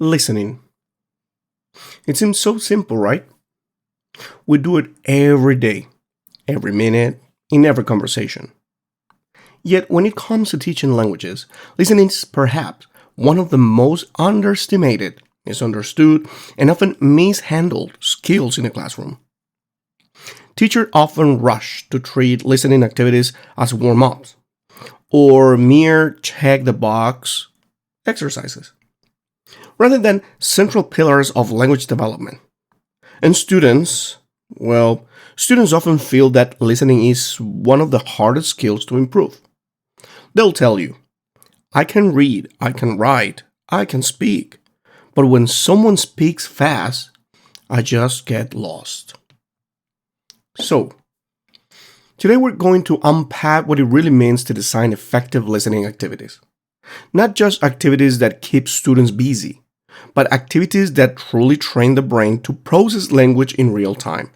Listening. It seems so simple, right? We do it every day, every minute, in every conversation. Yet, when it comes to teaching languages, listening is perhaps one of the most underestimated, misunderstood, and often mishandled skills in a classroom. Teachers often rush to treat listening activities as warm ups or mere check the box exercises, rather than central pillars of language development. And students often feel that listening is one of the hardest skills to improve. They'll tell you, I can read, I can write, I can speak, but when someone speaks fast, I just get lost. So, today we're going to unpack what it really means to design effective listening activities. Not just activities that keep students busy, but activities that truly train the brain to process language in real time.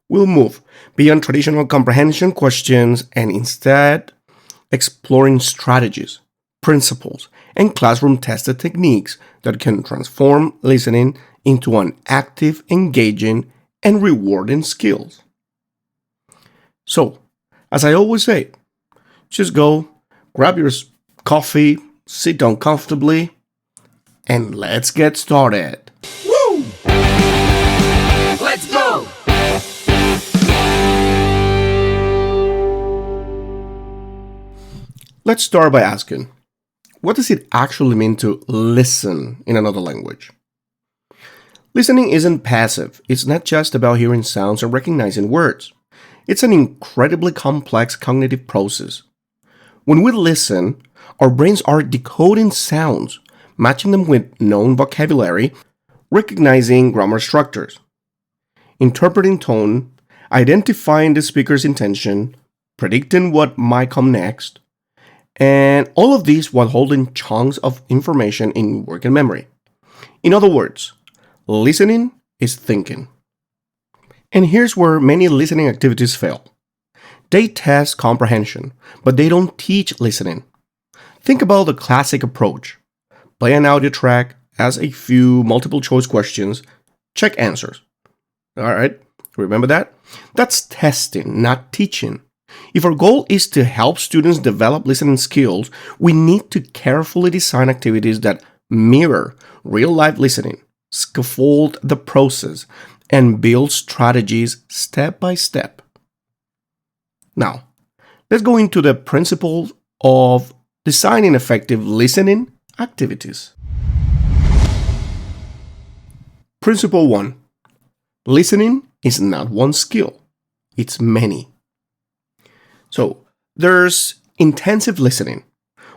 We'll move beyond traditional comprehension questions and instead exploring strategies, principles, and classroom tested techniques that can transform listening into an active, engaging, and rewarding skill. So, as I always say, just go, grab your coffee, sit down comfortably, and let's get started. Woo! Let's go! Let's start by asking, what does it actually mean to listen in another language? Listening isn't passive. It's not just about hearing sounds and recognizing words. It's an incredibly complex cognitive process. When we listen, our brains are decoding sounds, matching them with known vocabulary, recognizing grammar structures, interpreting tone, identifying the speaker's intention, predicting what might come next, and all of these while holding chunks of information in working memory. In other words, listening is thinking. And here's where many listening activities fail. They test comprehension, but they don't teach listening. Think about the classic approach. Play an audio track, ask a few multiple choice questions, check answers. Alright, remember that? That's testing, not teaching. If our goal is to help students develop listening skills, we need to carefully design activities that mirror real-life listening, scaffold the process, and build strategies step by step. Now, let's go into the principles of designing effective listening activities. Principle 1. Listening is not one skill, it's many. So, there's intensive listening,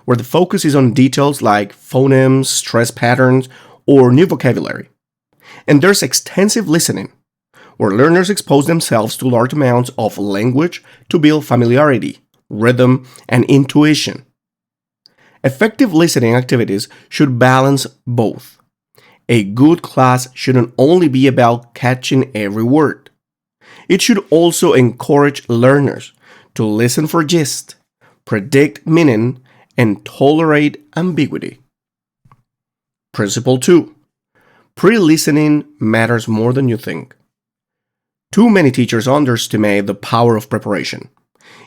where the focus is on details like phonemes, stress patterns, or new vocabulary. And there's extensive listening, where learners expose themselves to large amounts of language to build familiarity, rhythm, and intuition. Effective listening activities should balance both. A good class shouldn't only be about catching every word. It should also encourage learners to listen for gist, predict meaning, and tolerate ambiguity. Principle 2. Pre-listening matters more than you think. Too many teachers underestimate the power of preparation.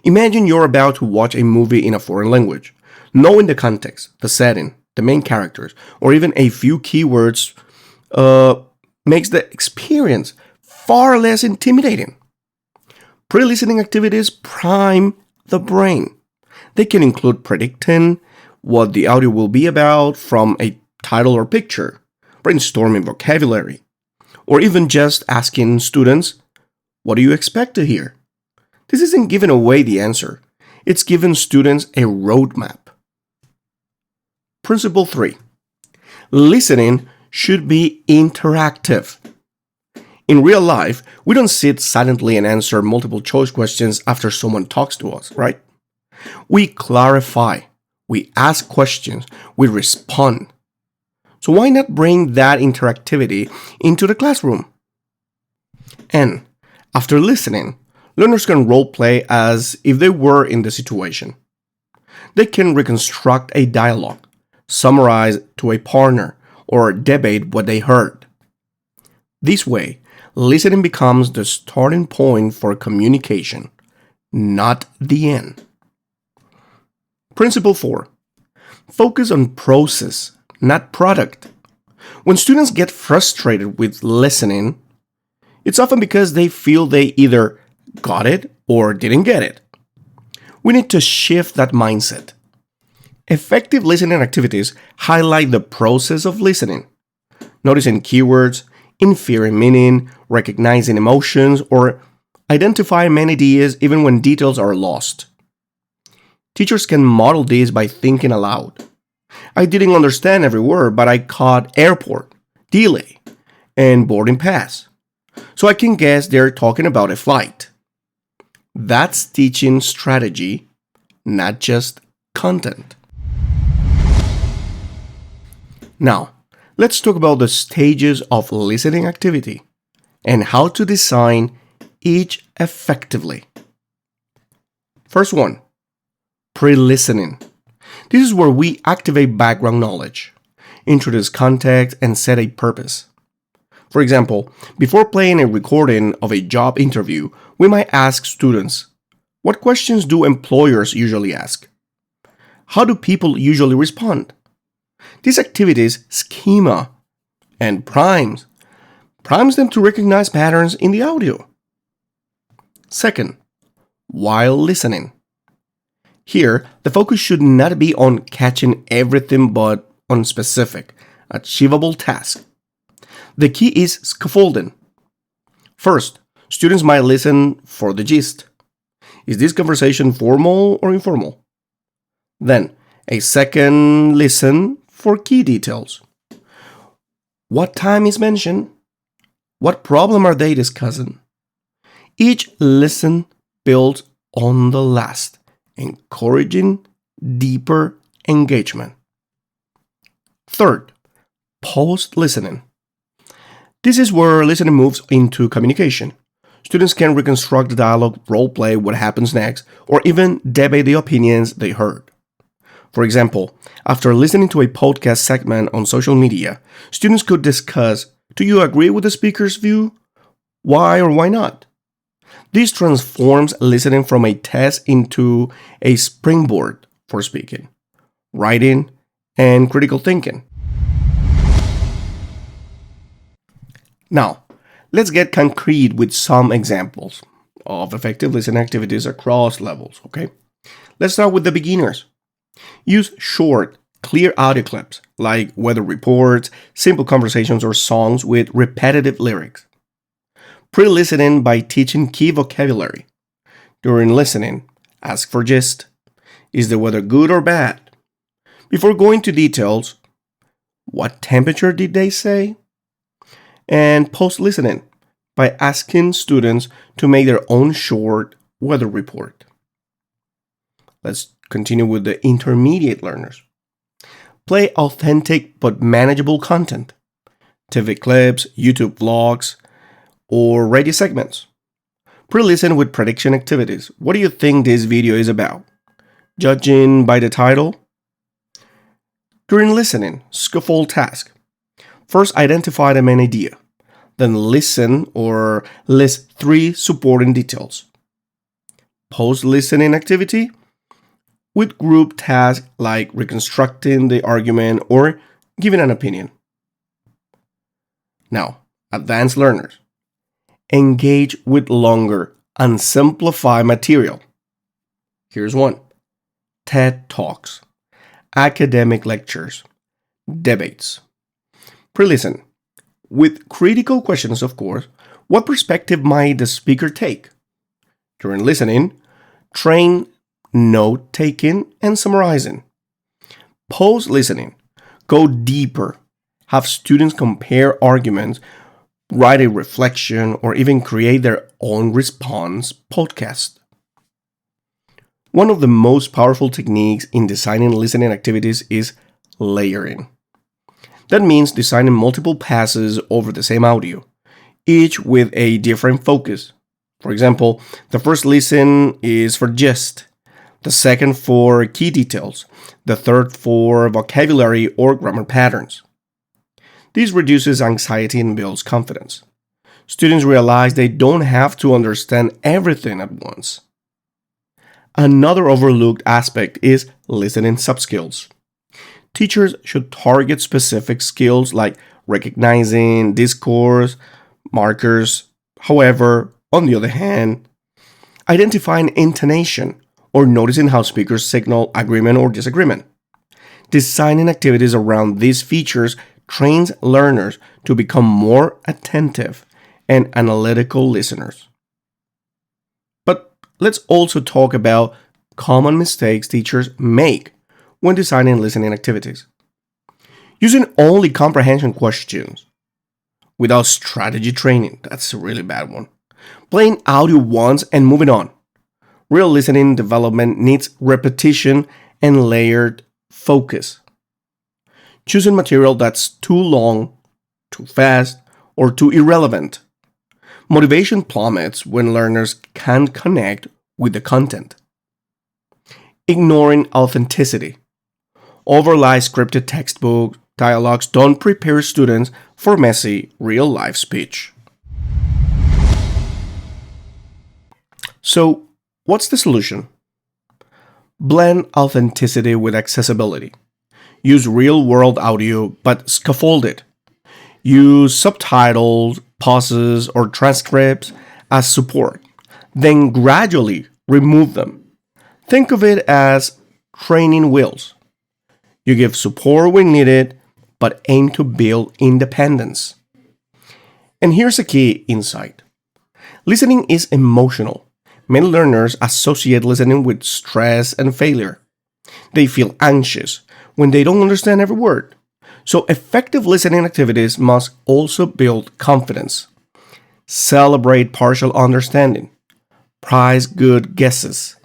Imagine you're about to watch a movie in a foreign language. Knowing the context, the setting, the main characters, or even a few keywords makes the experience far less intimidating. Pre-listening activities prime the brain. They can include predicting what the audio will be about from a title or picture, brainstorming vocabulary, or even just asking students, what do you expect to hear? This isn't giving away the answer. It's giving students a roadmap. Principle 3. Listening should be interactive. In real life, we don't sit silently and answer multiple choice questions after someone talks to us, right? We clarify, we ask questions, we respond. So why not bring that interactivity into the classroom? And after listening, learners can role play as if they were in the situation. They can reconstruct a dialogue, summarize to a partner, or debate what they heard. This way, listening becomes the starting point for communication, not the end. Principle 4. Focus on process, not product. When students get frustrated with listening, it's often because they feel they either got it or didn't get it. We need to shift that mindset. Effective listening activities highlight the process of listening, noticing keywords, inferring meaning, recognizing emotions, or identifying many ideas even when details are lost. Teachers can model this by thinking aloud. I didn't understand every word, but I caught airport, delay, and boarding pass. So I can guess they're talking about a flight. That's teaching strategy, not just content. Now, let's talk about the stages of listening activity and how to design each effectively. First one, pre-listening. This is where we activate background knowledge, introduce context, and set a purpose. For example, before playing a recording of a job interview, we might ask students, what questions do employers usually ask? How do people usually respond? These activities schema and primes them to recognize patterns in the audio. Second, while listening. Here, the focus should not be on catching everything but on specific, achievable tasks. The key is scaffolding. First, students might listen for the gist. Is this conversation formal or informal? Then, a second listen for key details. What time is mentioned? What problem are they discussing? Each listen builds on the last, encouraging deeper engagement. Third, post-listening. This is where listening moves into communication. Students can reconstruct the dialogue, role-play what happens next, or even debate the opinions they heard. For example, after listening to a podcast segment on social media, students could discuss, do you agree with the speaker's view? Why or why not? This transforms listening from a test into a springboard for speaking, writing, and critical thinking. Now, let's get concrete with some examples of effective listening activities across levels, okay? Let's start with the beginners. Use short, clear audio clips like weather reports, simple conversations, or songs with repetitive lyrics. Pre-listening by teaching key vocabulary. During listening, ask for gist. Is the weather good or bad? Before going to details, what temperature did they say? And post-listening by asking students to make their own short weather report. Let's continue with the intermediate learners. Play authentic but manageable content. TV clips, YouTube vlogs, or radio segments. Pre-listen with prediction activities. What do you think this video is about? Judging by the title? During listening, scaffold task. First, identify the main idea. Then listen or list 3 supporting details. Post-listening activity with group tasks like reconstructing the argument or giving an opinion. Now, advanced learners. Engage with longer and simplify material. Here's one. TED Talks, academic lectures, debates. Pre-listen. With critical questions, of course, what perspective might the speaker take? During listening, train note-taking and summarizing. Post-listening, go deeper. Have students compare arguments, write a reflection, or even create their own response podcast. One of the most powerful techniques in designing listening activities is layering. That means designing multiple passes over the same audio, each with a different focus. For example, the first listen is for gist, the second for key details, the third for vocabulary or grammar patterns. This reduces anxiety and builds confidence. Students realize they don't have to understand everything at once. Another overlooked aspect is listening subskills. Teachers should target specific skills like recognizing discourse, markers. However, on the other hand, identifying intonation or noticing how speakers signal agreement or disagreement. Designing activities around these features trains learners to become more attentive and analytical listeners. But let's also talk about common mistakes teachers make when designing listening activities. Using only comprehension questions without strategy training, that's a really bad one. Playing audio once and moving on. Real listening development needs repetition and layered focus. Choosing material that's too long, too fast, or too irrelevant. Motivation plummets when learners can't connect with the content. Ignoring authenticity. Overly scripted textbook dialogues don't prepare students for messy, real-life speech. So, what's the solution? Blend authenticity with accessibility. Use real-world audio, but scaffold it. Use subtitles, pauses, or transcripts as support. Then gradually remove them. Think of it as training wheels. You give support when needed, but aim to build independence. And here's a key insight. Listening is emotional. Many learners associate listening with stress and failure. They feel anxious when they don't understand every word. So effective listening activities must also build confidence. Celebrate partial understanding. Prize good guesses.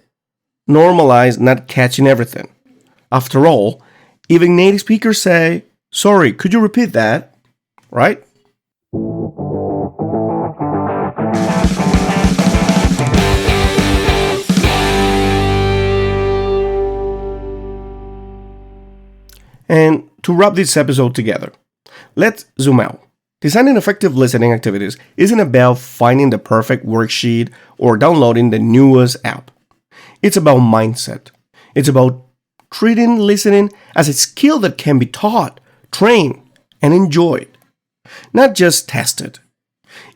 Normalize not catching everything. After all, even native speakers say, "Sorry, could you repeat that?" Right? And to wrap this episode together, let's zoom out. Designing effective listening activities isn't about finding the perfect worksheet or downloading the newest app. It's about mindset. It's about treating listening as a skill that can be taught, trained, and enjoyed, not just tested.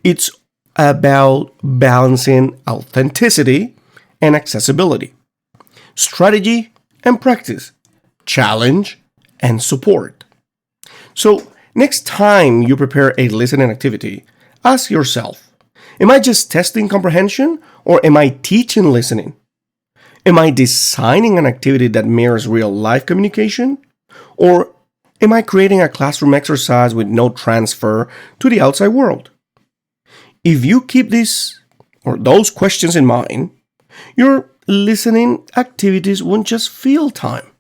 It's about balancing authenticity and accessibility, strategy and practice, challenge and support. So, next time you prepare a listening activity, ask yourself, am I just testing comprehension or am I teaching listening? Am I designing an activity that mirrors real-life communication? Or am I creating a classroom exercise with no transfer to the outside world? If you keep those questions in mind, your listening activities won't just fill time.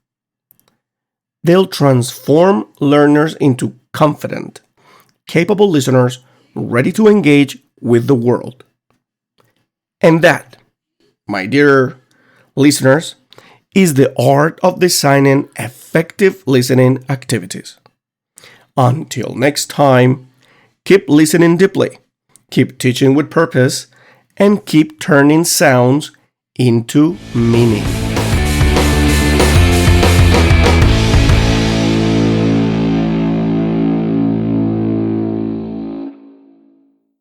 They'll transform learners into confident, capable listeners ready to engage with the world. And that, my dear listeners, is the art of designing effective listening activities. Until next time, keep listening deeply, keep teaching with purpose, and keep turning sounds into meaning.